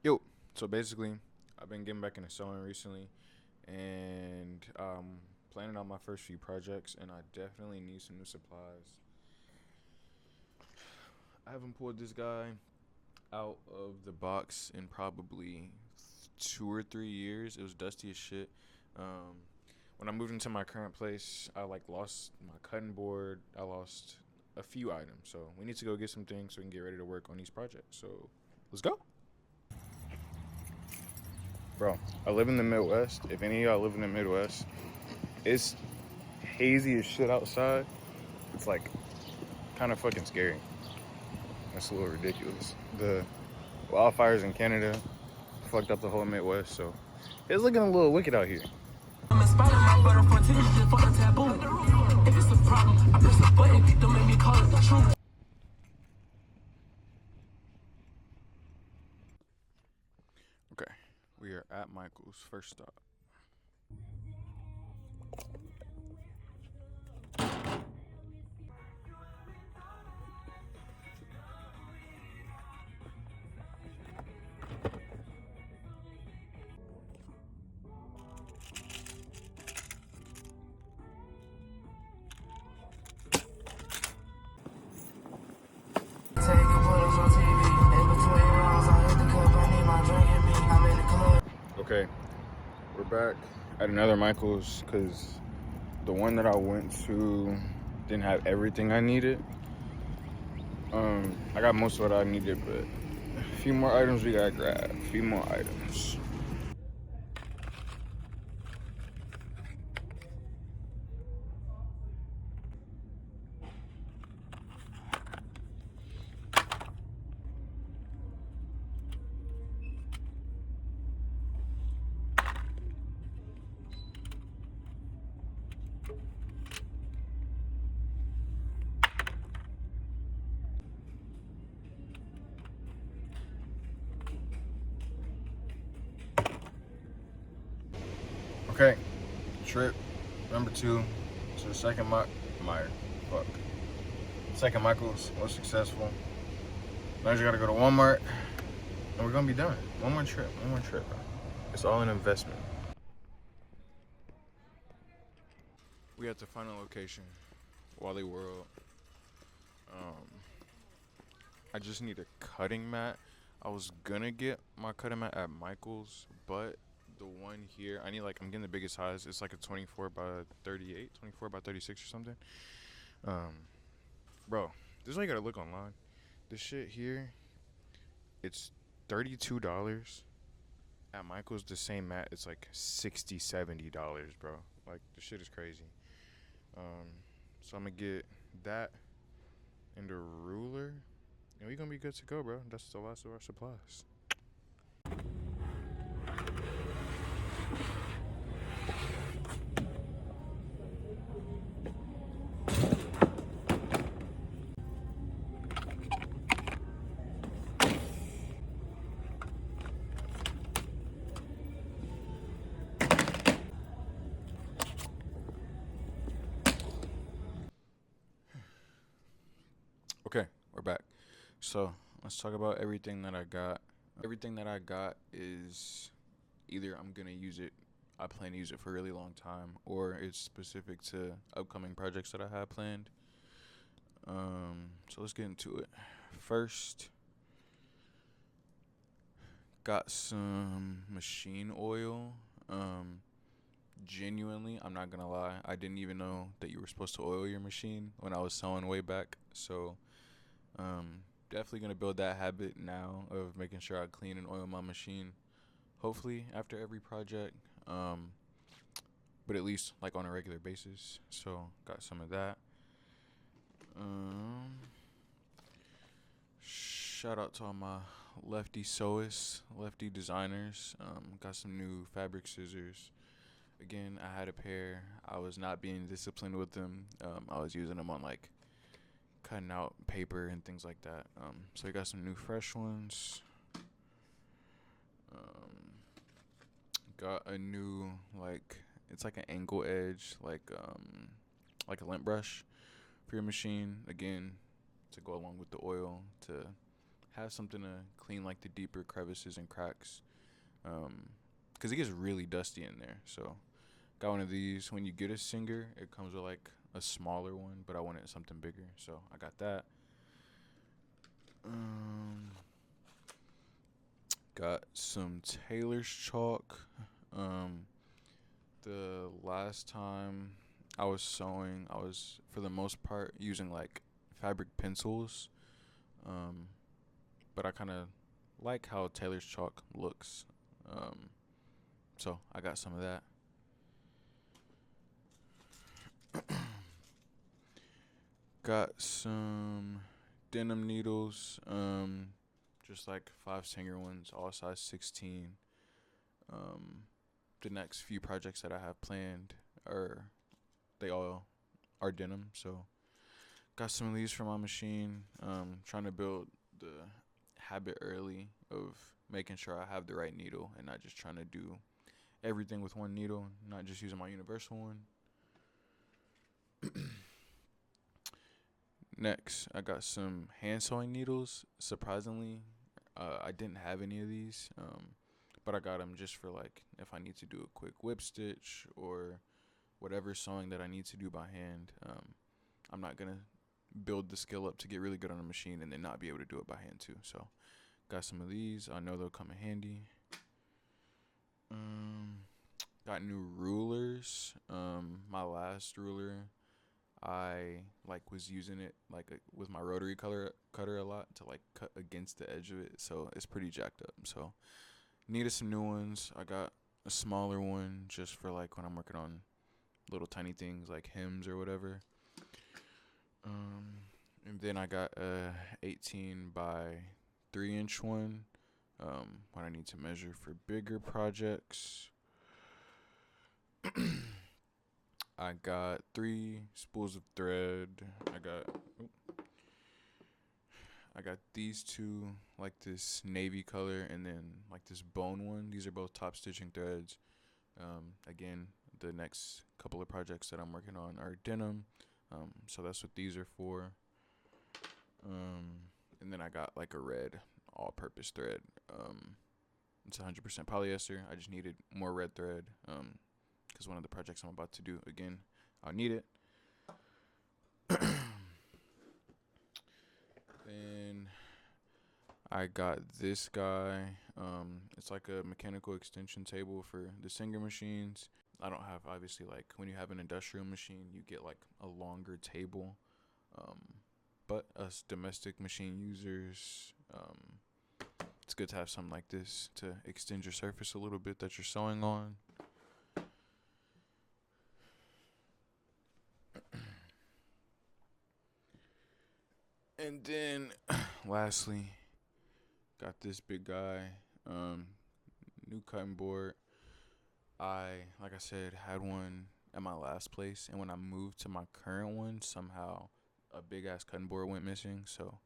Yo, so basically, I've been getting back into sewing recently, and planning out my first few projects, and I definitely need some new supplies. I haven't pulled this guy out of the box in probably 2 or 3 years. It was dusty as shit. Um, when I moved into my current place, I like lost my cutting board. I lost a few items, so we need to go get some things so we can get ready to work on these projects. So let's go. Bro, I live in the Midwest. If any of y'all live in the Midwest, it's hazy as shit outside. It's like kind of fucking scary. That's a little ridiculous. The wildfires in Canada fucked up the whole Midwest, so it's looking a little wicked out here. I'm inspired my butter for just for the taboo. If it's a problem, I press a button, don't make me call it the truth. Okay, we are at Michael's first stop. Okay, we're back at another Michael's because the one that I went to didn't have everything I needed. I got most of what I needed, but a few more items we gotta grab. A few more items. Okay, trip number 2 to the second Michael's was successful. Now you gotta go to Walmart, and we're gonna be done. One more trip, bro. It's all an investment. We at the final location, Wally World. Um, I just need a cutting mat. I was gonna get my cutting mat at Michael's, but the one here, I'm getting the biggest size. It's like a 24 by 38, 24 by 36 or something. Um, bro, this is why you gotta look online. This shit here, it's $32. At Michael's, the same mat, it's like $60, $70, bro. Like, this shit is crazy. Um, so I'm gonna get that and a ruler, and we gonna be good to go, bro. That's the last of our supplies. Okay, we're back. So let's talk about everything that I got. Everything that I got is either I'm gonna use it, I plan to use it for a really long time, or it's specific to upcoming projects that I have planned. So let's get into it. First, got some machine oil. Genuinely, I'm not gonna lie, I didn't even know that you were supposed to oil your machine when I was sewing way back. So, definitely gonna build that habit now of making sure I clean and oil my machine. Hopefully after every project, but at least like on a regular basis. So got some of that. Um, Shout out to all my lefty sewists, lefty designers. Got some new fabric scissors. Again, I had a pair. I was not being disciplined with them. I was using them on like cutting out paper and things like that. So I got some new fresh ones. Um, got a new it's like an angle edge, like a lint brush for your machine. Again, to go along with the oil to have something to clean like the deeper crevices and cracks. Because it gets really dusty in there. So got one of these. When you get a Singer, it comes with like a smaller one, but I wanted something bigger, so I got that. Got some Taylor's chalk. The last time I was sewing, I was for the most part using like fabric pencils. Um, but I kind of like how Taylor's chalk looks. Um, so I got some of that. Got some denim needles, just like 5 Singer ones, all size 16. Um, the next few projects that I have planned are they all are denim, so got some of these for my machine. Trying to build the habit early of making sure I have the right needle and not just trying to do everything with one needle, not just using my universal one. Next, I got some hand sewing needles. Surprisingly, I didn't have any of these, but I got them just for like if I need to do a quick whip stitch or whatever sewing that I need to do by hand. I'm not gonna build the skill up to get really good on a machine and then not be able to do it by hand too. So, got some of these. I know they'll come in handy. Got new rulers. My last ruler, I like was using it like with my rotary cutter a lot to like cut against the edge of it, so it's pretty jacked up. So needed some new ones. I got a smaller one just for like when I'm working on little tiny things like hems or whatever. And then I got a 18 by 3 inch one. When I need to measure for bigger projects. I got 3 spools of thread. I got these two, like this navy color, and then like this bone one. These are both top stitching threads. Again, the next couple of projects that I'm working on are denim. So that's what these are for. And then I got like a red all-purpose thread. It's 100% polyester. I just needed more red thread. Because one of the projects I'm about to do again, I'll need it. Then I got this guy. It's like a mechanical extension table for the Singer machines. I don't have obviously like when you have an industrial machine, you get like a longer table. But us domestic machine users, it's good to have something like this to extend your surface a little bit that you're sewing on. And then, lastly, got this big guy, new cutting board. Like I said, had one at my last place, and when I moved to my current one, somehow a big ass cutting board went missing. So,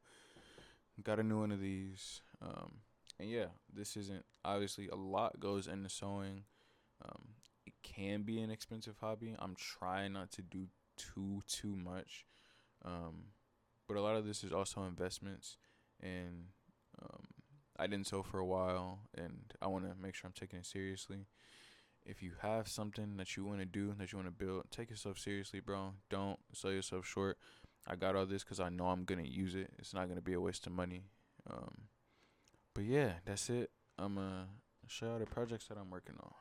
got a new one of these. And yeah, this isn't obviously a lot goes into sewing. It can be an expensive hobby. I'm trying not to do too much. But a lot of this is also investments, and I didn't sew for a while, and I want to make sure I'm taking it seriously. If you have something that you want to do, that you want to build, take yourself seriously, bro. Don't sell yourself short. I got all this because I know I'm going to use it. It's not going to be a waste of money. But yeah, that's it. I'm going to show you the projects that I'm working on.